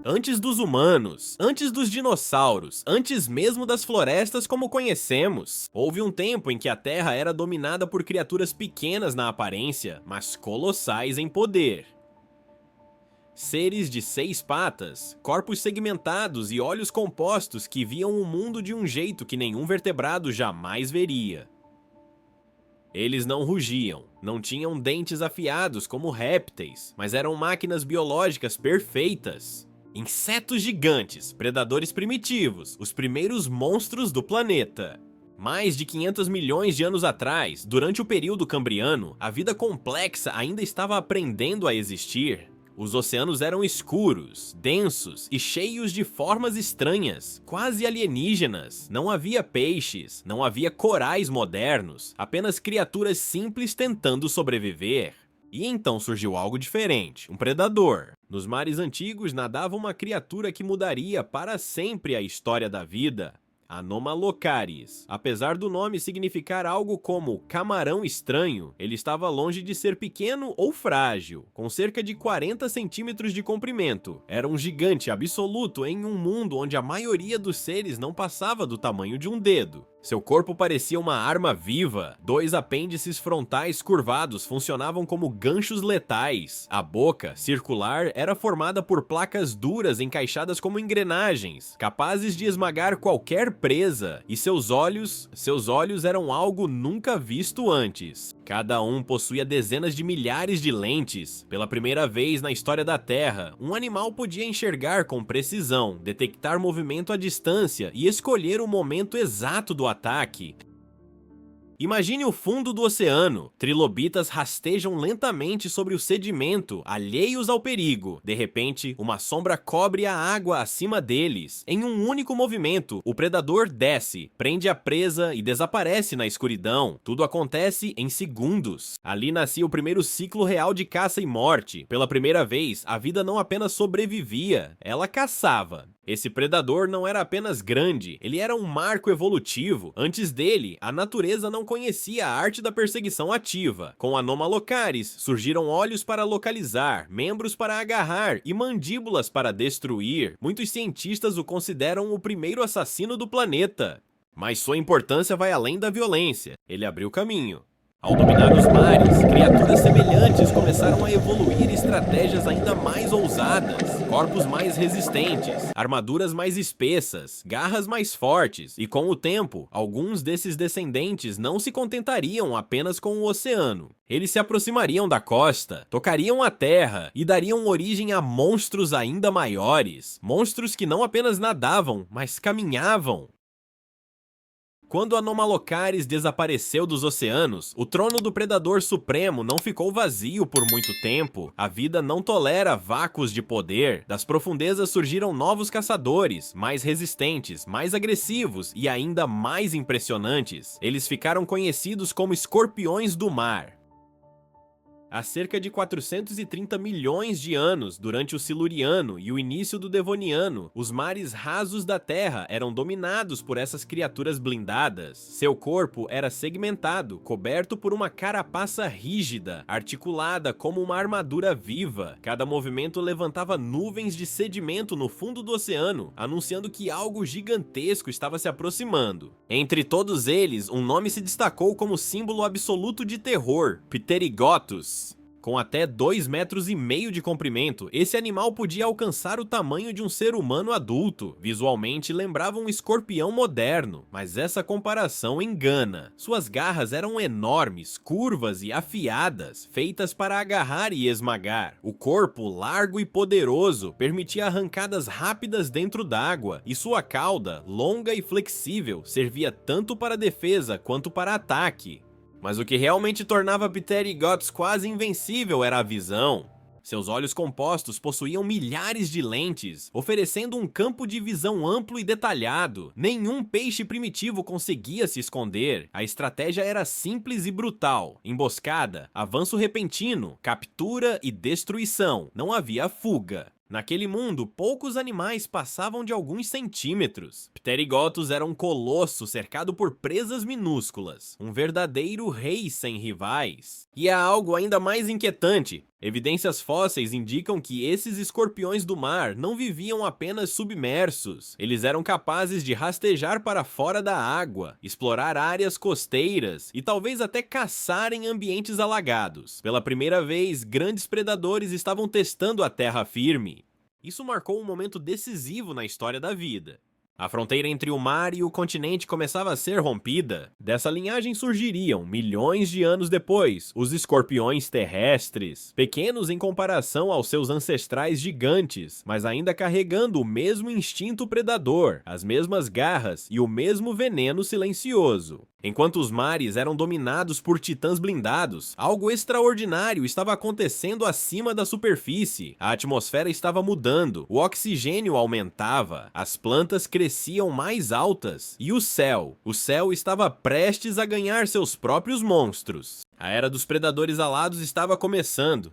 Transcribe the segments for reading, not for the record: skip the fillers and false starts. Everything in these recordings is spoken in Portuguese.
Antes dos humanos, antes dos dinossauros, antes mesmo das florestas como conhecemos, houve um tempo em que a Terra era dominada por criaturas pequenas na aparência, mas colossais em poder. Seres de 6 patas, corpos segmentados e olhos compostos que viam o mundo de um jeito que nenhum vertebrado jamais veria. Eles não rugiam, não tinham dentes afiados como répteis, mas eram máquinas biológicas perfeitas. Insetos gigantes, predadores primitivos, os primeiros monstros do planeta. Mais de 500 milhões de anos atrás, durante o período Cambriano, a vida complexa ainda estava aprendendo a existir. Os oceanos eram escuros, densos e cheios de formas estranhas, quase alienígenas. Não havia peixes, não havia corais modernos, apenas criaturas simples tentando sobreviver. E então surgiu algo diferente, um predador. Nos mares antigos nadava uma criatura que mudaria para sempre a história da vida. Anomalocaris. Apesar do nome significar algo como camarão estranho, ele estava longe de ser pequeno ou frágil, com cerca de 40 centímetros de comprimento. Era um gigante absoluto em um mundo onde a maioria dos seres não passava do tamanho de um dedo. Seu corpo parecia uma arma viva. 2 apêndices frontais curvados funcionavam como ganchos letais. A boca, circular, era formada por placas duras encaixadas como engrenagens, capazes de esmagar qualquer presa. E seus olhos eram algo nunca visto antes. Cada um possuía dezenas de milhares de lentes. Pela primeira vez na história da Terra, um animal podia enxergar com precisão, detectar movimento à distância e escolher o momento exato do ataque. Imagine o fundo do oceano. Trilobitas rastejam lentamente sobre o sedimento, alheios ao perigo. De repente, uma sombra cobre a água acima deles. Em um único movimento, o predador desce, prende a presa e desaparece na escuridão. Tudo acontece em segundos. Ali nascia o primeiro ciclo real de caça e morte. Pela primeira vez, a vida não apenas sobrevivia, ela caçava. Esse predador não era apenas grande, ele era um marco evolutivo. Antes dele, a natureza não conhecia a arte da perseguição ativa. Com Anomalocaris, surgiram olhos para localizar, membros para agarrar e mandíbulas para destruir. Muitos cientistas o consideram o primeiro assassino do planeta. Mas sua importância vai além da violência. Ele abriu caminho. Ao dominar os mares, criaturas semelhantes começaram a evoluir estratégias ainda mais ousadas, corpos mais resistentes, armaduras mais espessas, garras mais fortes, e com o tempo, alguns desses descendentes não se contentariam apenas com o oceano. Eles se aproximariam da costa, tocariam a terra e dariam origem a monstros ainda maiores, monstros que não apenas nadavam, mas caminhavam. Quando Anomalocaris desapareceu dos oceanos, o trono do Predador Supremo não ficou vazio por muito tempo. A vida não tolera vácuos de poder. Das profundezas surgiram novos caçadores, mais resistentes, mais agressivos e ainda mais impressionantes. Eles ficaram conhecidos como escorpiões do mar. Há cerca de 430 milhões de anos, durante o Siluriano e o início do Devoniano, os mares rasos da Terra eram dominados por essas criaturas blindadas. Seu corpo era segmentado, coberto por uma carapaça rígida, articulada como uma armadura viva. Cada movimento levantava nuvens de sedimento no fundo do oceano, anunciando que algo gigantesco estava se aproximando. Entre todos eles, um nome se destacou como símbolo absoluto de terror: Pterigotus. Com até 2,5 metros de comprimento, esse animal podia alcançar o tamanho de um ser humano adulto. Visualmente lembrava um escorpião moderno, mas essa comparação engana. Suas garras eram enormes, curvas e afiadas, feitas para agarrar e esmagar. O corpo, largo e poderoso, permitia arrancadas rápidas dentro d'água, e sua cauda, longa e flexível, servia tanto para defesa quanto para ataque. Mas o que realmente tornava Pterigotus quase invencível era a visão. Seus olhos compostos possuíam milhares de lentes, oferecendo um campo de visão amplo e detalhado. Nenhum peixe primitivo conseguia se esconder. A estratégia era simples e brutal: emboscada, avanço repentino, captura e destruição. Não havia fuga. Naquele mundo, poucos animais passavam de alguns centímetros. Pterigotus era um colosso cercado por presas minúsculas, um verdadeiro rei sem rivais. E há algo ainda mais inquietante: Evidências fósseis indicam que esses escorpiões do mar não viviam apenas submersos. Eles eram capazes de rastejar para fora da água, explorar áreas costeiras e talvez até caçar em ambientes alagados. Pela primeira vez, grandes predadores estavam testando a terra firme. Isso marcou um momento decisivo na história da vida. A fronteira entre o mar e o continente começava a ser rompida. Dessa linhagem surgiriam, milhões de anos depois, os escorpiões terrestres, pequenos em comparação aos seus ancestrais gigantes, mas ainda carregando o mesmo instinto predador, as mesmas garras e o mesmo veneno silencioso. Enquanto os mares eram dominados por titãs blindados, algo extraordinário estava acontecendo acima da superfície. A atmosfera estava mudando, o oxigênio aumentava, as plantas cresciam mais altas e o céu estava prestes a ganhar seus próprios monstros. A era dos predadores alados estava começando.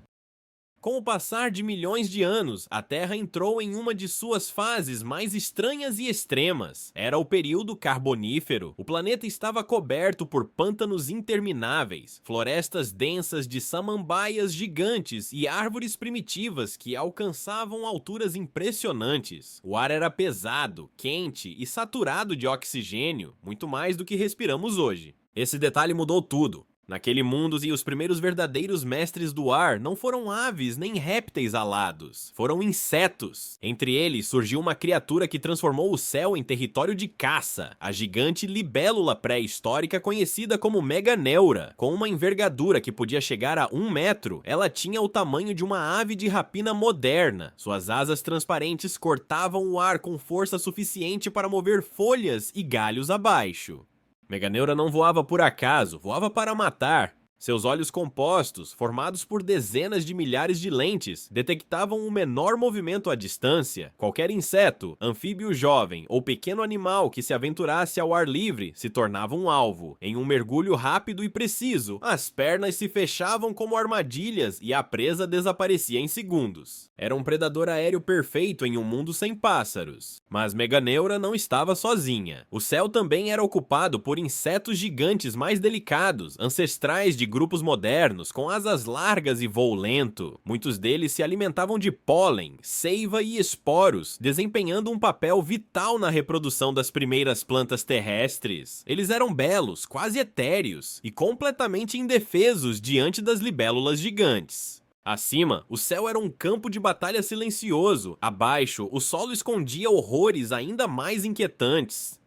Com o passar de milhões de anos, a Terra entrou em uma de suas fases mais estranhas e extremas. Era o período Carbonífero. O planeta estava coberto por pântanos intermináveis, florestas densas de samambaias gigantes e árvores primitivas que alcançavam alturas impressionantes. O ar era pesado, quente e saturado de oxigênio, muito mais do que respiramos hoje. Esse detalhe mudou tudo. Naquele mundo, os primeiros verdadeiros mestres do ar não foram aves nem répteis alados, foram insetos. Entre eles surgiu uma criatura que transformou o céu em território de caça, a gigante libélula pré-histórica conhecida como Meganeura. Com uma envergadura que podia chegar a 1 metro, ela tinha o tamanho de uma ave de rapina moderna. Suas asas transparentes cortavam o ar com força suficiente para mover folhas e galhos abaixo. Meganeura não voava por acaso, voava para matar. Seus olhos compostos, formados por dezenas de milhares de lentes, detectavam o menor movimento à distância. Qualquer inseto, anfíbio jovem ou pequeno animal que se aventurasse ao ar livre se tornava um alvo. Em um mergulho rápido e preciso, as pernas se fechavam como armadilhas e a presa desaparecia em segundos. Era um predador aéreo perfeito em um mundo sem pássaros. Mas Meganeura não estava sozinha. O céu também era ocupado por insetos gigantes mais delicados, ancestrais de grupos modernos, com asas largas e voo lento. Muitos deles se alimentavam de pólen, seiva e esporos, desempenhando um papel vital na reprodução das primeiras plantas terrestres. Eles eram belos, quase etéreos, e completamente indefesos diante das libélulas gigantes. Acima, o céu era um campo de batalha silencioso. Abaixo, o solo escondia horrores ainda mais inquietantes.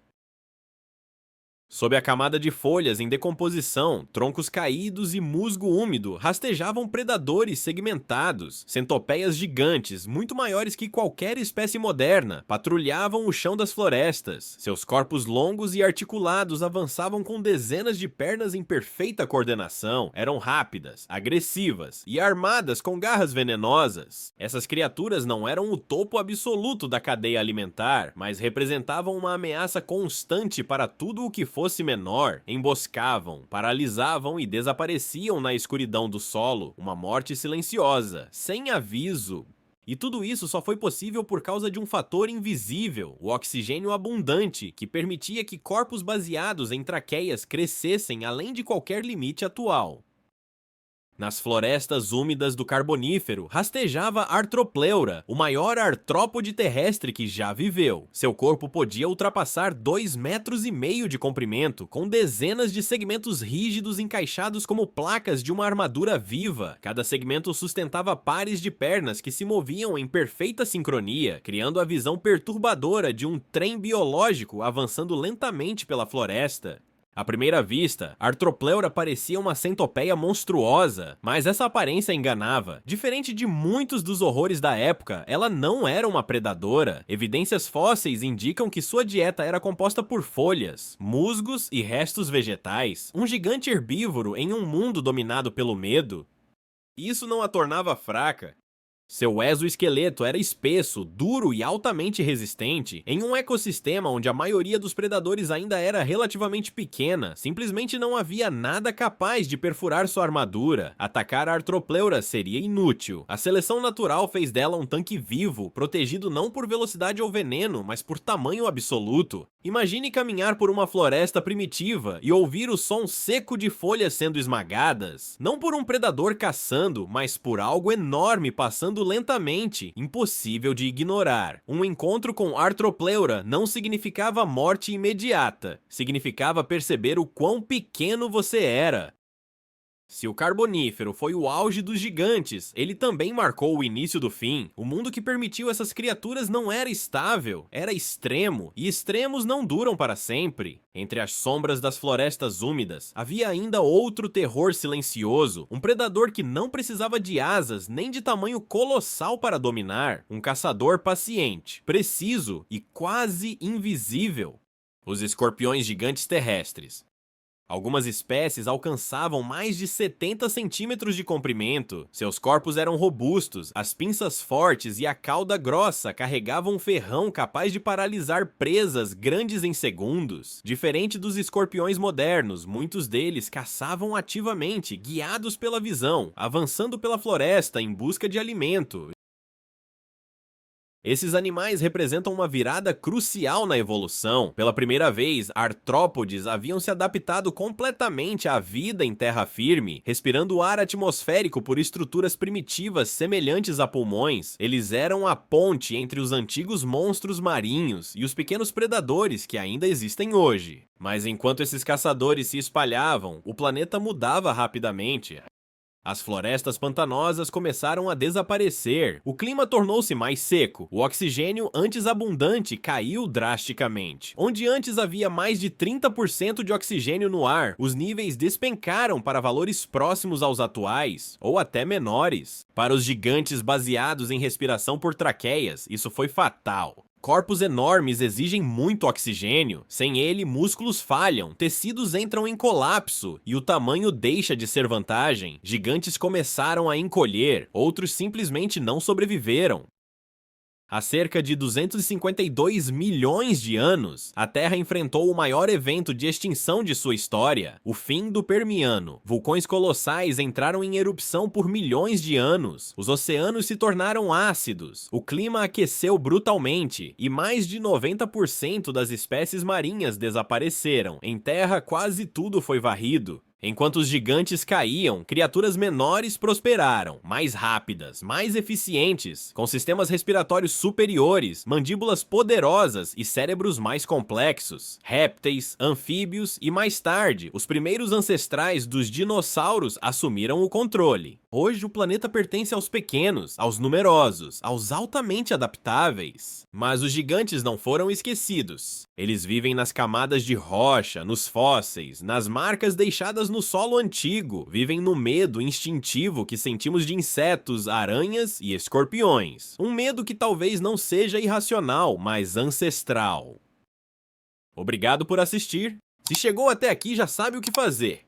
Sob a camada de folhas em decomposição, troncos caídos e musgo úmido rastejavam predadores segmentados. Centopeias gigantes, muito maiores que qualquer espécie moderna, patrulhavam o chão das florestas. Seus corpos longos e articulados avançavam com dezenas de pernas em perfeita coordenação. Eram rápidas, agressivas e armadas com garras venenosas. Essas criaturas não eram o topo absoluto da cadeia alimentar, mas representavam uma ameaça constante para tudo o que fosse menor. Emboscavam, paralisavam e desapareciam na escuridão do solo, uma morte silenciosa, sem aviso. E tudo isso só foi possível por causa de um fator invisível, o oxigênio abundante, que permitia que corpos baseados em traqueias crescessem além de qualquer limite atual. Nas florestas úmidas do Carbonífero, rastejava Arthropleura, o maior artrópode terrestre que já viveu. Seu corpo podia ultrapassar 2,5 metros de comprimento, com dezenas de segmentos rígidos encaixados como placas de uma armadura viva. Cada segmento sustentava pares de pernas que se moviam em perfeita sincronia, criando a visão perturbadora de um trem biológico avançando lentamente pela floresta. À primeira vista, Arthropleura parecia uma centopeia monstruosa, mas essa aparência enganava. Diferente de muitos dos horrores da época, ela não era uma predadora. Evidências fósseis indicam que sua dieta era composta por folhas, musgos e restos vegetais. Um gigante herbívoro em um mundo dominado pelo medo. Isso não a tornava fraca. Seu exoesqueleto era espesso, duro e altamente resistente, em um ecossistema onde a maioria dos predadores ainda era relativamente pequena. Simplesmente não havia nada capaz de perfurar sua armadura. Atacar a Arthropleura seria inútil. A seleção natural fez dela um tanque vivo, protegido não por velocidade ou veneno, mas por tamanho absoluto. Imagine caminhar por uma floresta primitiva e ouvir o som seco de folhas sendo esmagadas. Não por um predador caçando, mas por algo enorme passando lentamente, impossível de ignorar. Um encontro com Arthropleura não significava morte imediata, significava perceber o quão pequeno você era. Se o Carbonífero foi o auge dos gigantes, ele também marcou o início do fim. O mundo que permitiu essas criaturas não era estável, era extremo, e extremos não duram para sempre. Entre as sombras das florestas úmidas, havia ainda outro terror silencioso, um predador que não precisava de asas nem de tamanho colossal para dominar, um caçador paciente, preciso e quase invisível. Os escorpiões gigantes terrestres. Algumas espécies alcançavam mais de 70 centímetros de comprimento. Seus corpos eram robustos, as pinças fortes e a cauda grossa carregavam um ferrão capaz de paralisar presas grandes em segundos. Diferente dos escorpiões modernos, muitos deles caçavam ativamente, guiados pela visão, avançando pela floresta em busca de alimento. Esses animais representam uma virada crucial na evolução. Pela primeira vez, artrópodes haviam se adaptado completamente à vida em terra firme, respirando ar atmosférico por estruturas primitivas semelhantes a pulmões. Eles eram a ponte entre os antigos monstros marinhos e os pequenos predadores que ainda existem hoje. Mas enquanto esses caçadores se espalhavam, o planeta mudava rapidamente. As florestas pantanosas começaram a desaparecer, o clima tornou-se mais seco, o oxigênio antes abundante caiu drasticamente. Onde antes havia mais de 30% de oxigênio no ar, os níveis despencaram para valores próximos aos atuais, ou até menores. Para os gigantes baseados em respiração por traqueias, isso foi fatal. Corpos enormes exigem muito oxigênio, sem ele músculos falham, tecidos entram em colapso e o tamanho deixa de ser vantagem. Gigantes começaram a encolher, outros simplesmente não sobreviveram. Há cerca de 252 milhões de anos, a Terra enfrentou o maior evento de extinção de sua história, o fim do Permiano. Vulcões colossais entraram em erupção por milhões de anos, os oceanos se tornaram ácidos, o clima aqueceu brutalmente e mais de 90% das espécies marinhas desapareceram. Em terra, quase tudo foi varrido. Enquanto os gigantes caíam, criaturas menores prosperaram, mais rápidas, mais eficientes, com sistemas respiratórios superiores, mandíbulas poderosas e cérebros mais complexos. Répteis, anfíbios e, mais tarde, os primeiros ancestrais dos dinossauros assumiram o controle. Hoje o planeta pertence aos pequenos, aos numerosos, aos altamente adaptáveis. Mas os gigantes não foram esquecidos. Eles vivem nas camadas de rocha, nos fósseis, nas marcas deixadas no solo antigo, vivem no medo instintivo que sentimos de insetos, aranhas e escorpiões. Um medo que talvez não seja irracional, mas ancestral. Obrigado por assistir. Se chegou até aqui, já sabe o que fazer.